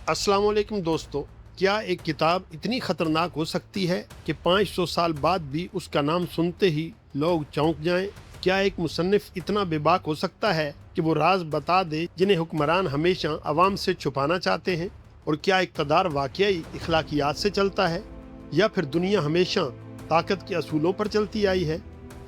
अस्सलाम वालेकुम दोस्तों। क्या एक किताब इतनी खतरनाक हो सकती है कि 500 साल बाद भी उसका नाम सुनते ही लोग चौंक जाएं? क्या एक मुसन्निफ इतना बेबाक हो सकता है कि वो राज बता दे जिन्हें हुक्मरान हमेशा अवाम से छुपाना चाहते हैं? और क्या इक़्तिदार वाकई इखलाकियात से चलता है या फिर दुनिया हमेशा ताकत के असूलों पर चलती आई है?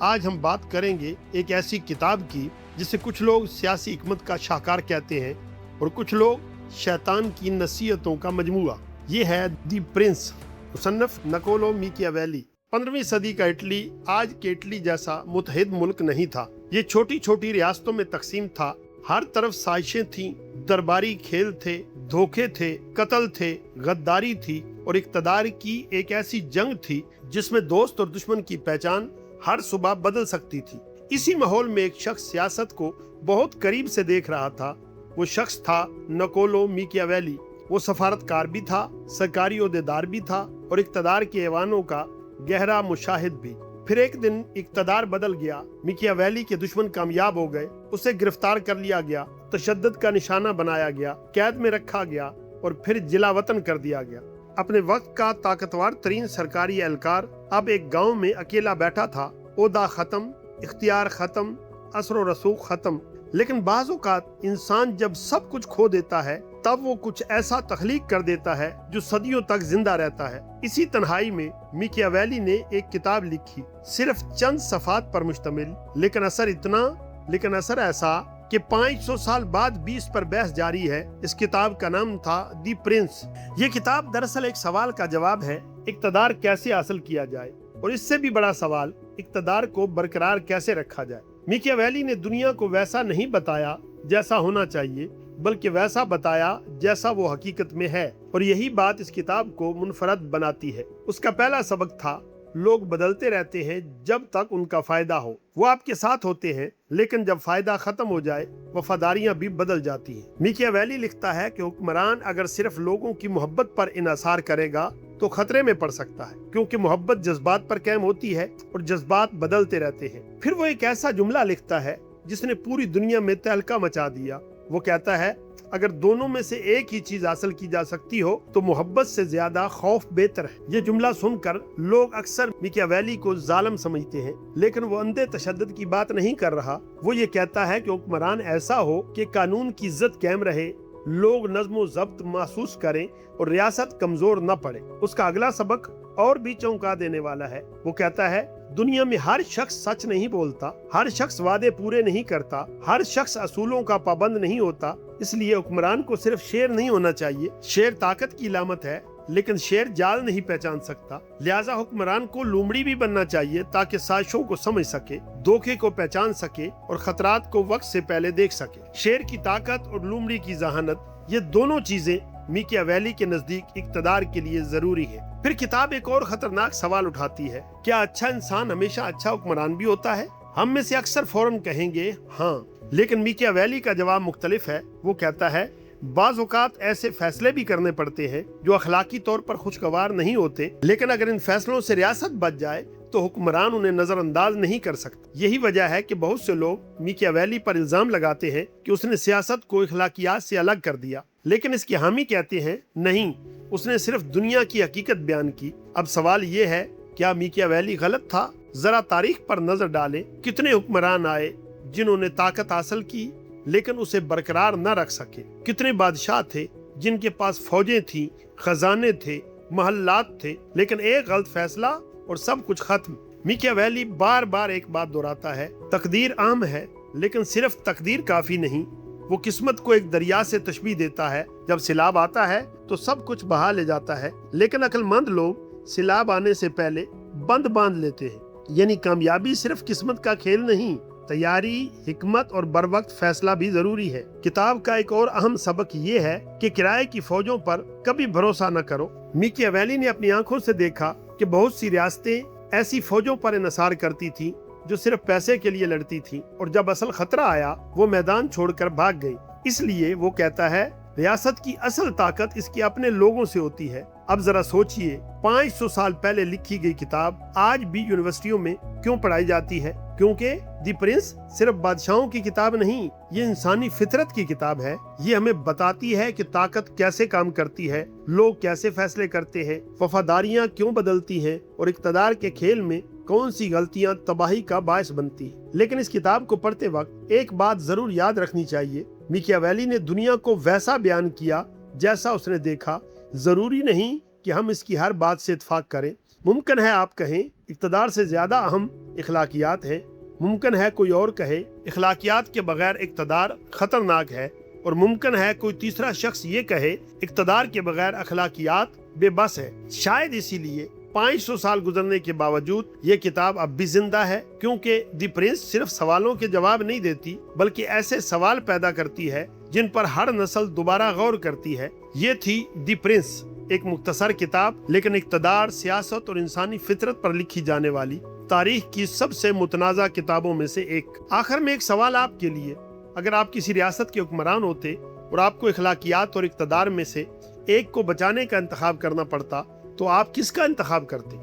आज हम बात करेंगे एक ऐसी किताब की जिसे कुछ लोग सियासी हिकमत का शाहकार कहते हैं और कुछ लोग शैतान की नसीहतों का मजमूआ। ये है दी प्रिंस, मुसन्नफ निकोलो मैकियावेली। 15वीं सदी का इटली आज के इटली जैसा मुतहिद मुल्क नहीं था। ये छोटी छोटी रियासतों में तकसीम था। हर तरफ साजिशें थीं, दरबारी खेल थे, धोखे थे, कत्ल थे, गद्दारी थी और इक़्तिदार की एक ऐसी जंग थी जिसमें दोस्त और दुश्मन की पहचान हर सुबह बदल सकती थी। इसी माहौल में एक शख्स सियासत को बहुत करीब से देख रहा था। वो शख्स था निकोलो मैकियावेली। वो सफारतकार भी था, सरकारी ओहदेदार भी था और इक़्तिदार के ऐवानों का गहरा मुशाहिद भी। फिर एक दिन इक़्तिदार बदल गया। मैकियावेली के दुश्मन कामयाब हो गए। उसे गिरफ्तार कर लिया गया, तशद्दुद का निशाना बनाया गया, कैद में रखा गया और फिर जिलावतन कर दिया गया। अपने वक्त का ताकतवर तरीन सरकारी एहलकार अब एक गांव में अकेला बैठा था। ओहदा खत्म, इख्तियार खत्म, असर व रसूख खत्म। लेकिन बाज़ औक़ात इंसान जब सब कुछ खो देता है तब वो कुछ ऐसा तख्लीक कर देता है जो सदियों तक जिंदा रहता है। इसी तन्हाई में मैकियावेली ने एक किताब लिखी, सिर्फ चंद सफ़ात पर मुश्तमिल, लेकिन असर ऐसा कि 500 साल बाद भी इस पर बहस जारी है। इस किताब का नाम था दी प्रिंस। ये किताब दरअसल एक सवाल का जवाब है, इक़्तिदार कैसे हासिल किया जाए, और इससे भी बड़ा सवाल, इक़्तिदार को बरकरार कैसे रखा जाए। मैकियावेली ने दुनिया को वैसा नहीं बताया जैसा होना चाहिए, बल्कि वैसा बताया जैसा वो हकीकत में है, और यही बात इस किताब को मुनफरद बनाती है। उसका पहला सबक था, लोग बदलते रहते हैं जब तक उनका फायदा हो। वो आपके साथ होते हैं, लेकिन जब फायदा खत्म हो जाए वफादारियां भी बदल जाती हैं। मैकियावेली लिखता है कि हुक्मरान अगर सिर्फ लोगों की मोहब्बत पर इन्हिसार करेगा तो खतरे में पड़ सकता है, क्योंकि मोहब्बत जज्बात पर कायम होती है और जज्बात बदलते रहते हैं। फिर वो एक ऐसा जुमला लिखता है जिसने पूरी दुनिया में तहलका मचा दिया। वो कहता है, अगर दोनों में से एक ही चीज हासिल की जा सकती हो तो मोहब्बत से ज्यादा खौफ बेहतर है। ये जुमला सुनकर लोग अक्सर मैकियावेली को जालिम समझते हैं, लेकिन वो अंधे तशद्दुद की बात नहीं कर रहा। वो ये कहता है कि हुक्मरान ऐसा हो कि कानून की इज्जत कायम रहे, लोग नज़्म व ज़ब्त महसूस करें और रियासत कमजोर न पड़े। उसका अगला सबक और भी चौंका देने वाला है। वो कहता है, दुनिया में हर शख्स सच नहीं बोलता, हर शख्स वादे पूरे नहीं करता, हर शख्स असूलों का पाबंद नहीं होता। इसलिए हुक्मरान को सिर्फ शेर नहीं होना चाहिए। शेर ताकत की इलामत है, लेकिन शेर जाल नहीं पहचान सकता। लिहाजा हुक्मरान को लोमड़ी भी बनना चाहिए ताकि साजिशों को समझ सके, धोखे को पहचान सके और खतरात को वक्त से पहले देख सके। शेर की ताकत और लोमड़ी की जहानत, ये दोनों चीजें मैकियावेली के नजदीक इक़्तिदार के लिए जरूरी है। फिर किताब एक और खतरनाक सवाल उठाती है, क्या अच्छा इंसान हमेशा अच्छा हुक्मरान भी होता है? हम में से अक्सर फौरन कहेंगे हाँ, लेकिन मैकियावेली का जवाब मुख्तलिफ है। वो कहता है, बाज़ औक़ात ऐसे फैसले भी करने पड़ते हैं जो अखलाकी तौर पर खुशगवार नहीं होते, लेकिन अगर इन फैसलों से रियासत बच जाए तो हुक्मरान उन्हें नजरअंदाज नहीं कर सकता। यही वजह है कि बहुत से लोग मैकियावेली पर इल्जाम लगाते हैं कि उसने सियासत को इखलाकियात से अलग कर दिया, लेकिन इसके हामी कहते हैं नहीं, उसने सिर्फ दुनिया की हकीकत बयान की। अब सवाल ये है, क्या मैकियावेली गलत था? जरा तारीख पर नजर डालें, कितने हुक्मरान आए जिन्होंने ताकत हासिल की लेकिन उसे बरकरार न रख सके। कितने बादशाह थे जिनके पास फौजें थी, खजाने थे, महल्लात थे, लेकिन एक गलत फैसला और सब कुछ खत्म। मैकियावेली बार बार एक बात दोहराता है, तकदीर आम है, लेकिन सिर्फ तकदीर काफी नहीं। वो किस्मत को एक दरिया से तशबीह देता है, जब सैलाब आता है तो सब कुछ बहा ले जाता है, लेकिन अक्लमंद लोग सैलाब आने से पहले बंद बांध लेते हैं। यानी कामयाबी सिर्फ किस्मत का खेल नहीं, तैयारी, हिकमत और बर वक्त फैसला भी जरूरी है। किताब का एक और अहम सबक ये है कि किराए की फौजों पर कभी भरोसा न करो। मैकियावेली ने अपनी आंखों से देखा कि बहुत सी रियासतें ऐसी फौजों पर इन्हिसार करती थीं जो सिर्फ पैसे के लिए लड़ती थीं, और जब असल खतरा आया वो मैदान छोड़कर भाग गई। इसलिए वो कहता है, रियासत की असल ताकत इसके अपने लोगों से होती है। अब जरा सोचिए, 500 साल पहले लिखी गई किताब आज भी यूनिवर्सिटियों में क्यों पढ़ाई जाती है? क्योंकि دی प्रिंस सिर्फ बादशाहों की किताब नहीं, ये इंसानी फितरत की किताब है। ये हमें बताती है कि ताकत कैसे काम करती है, लोग कैसे फैसले करते हैं, वफादारियां क्यों बदलती हैं और इक़्तिदार के खेल में कौन सी गलतियां तबाही का बायस बनती हैं। लेकिन इस किताब को पढ़ते वक्त एक बात जरूर याद रखनी चाहिए, मिकियावेली ने दुनिया को वैसा बयान किया जैसा उसने देखा। जरूरी नहीं कि हम इसकी हर बात से इत्फाक करें। मुमकिन है आप कहें इक़्तिदार से ज्यादा अहम इखलाकियात है, मुमकिन है कोई और कहे इखलाकियात के बगैर इक़्तिदार खतरनाक है, और मुमकिन है कोई तीसरा शख्स ये कहे इक़्तिदार के बगैर अखलाकियात बेबस है। शायद इसीलिए 500 साल गुजरने के बावजूद ये किताब अब भी जिंदा है, क्योंकि दी प्रिंस सिर्फ सवालों के जवाब नहीं देती बल्कि ऐसे सवाल पैदा करती है जिन पर हर नस्ल दोबारा गौर करती है। ये थी दी प्रिंस, एक मुख्तसर किताब लेकिन इक़्तिदार, सियासत और इंसानी फितरत पर लिखी जाने वाली तारीख की सबसे मुतनाज़ा किताबों में से एक। आखिर में एक सवाल आपके लिए, अगर आप किसी रियासत के हुक्मरान होते और आपको इखलाकियात और इक़्तिदार में से एक को बचाने का इंतखाब करना पड़ता तो आप किसका इंतखाब करते?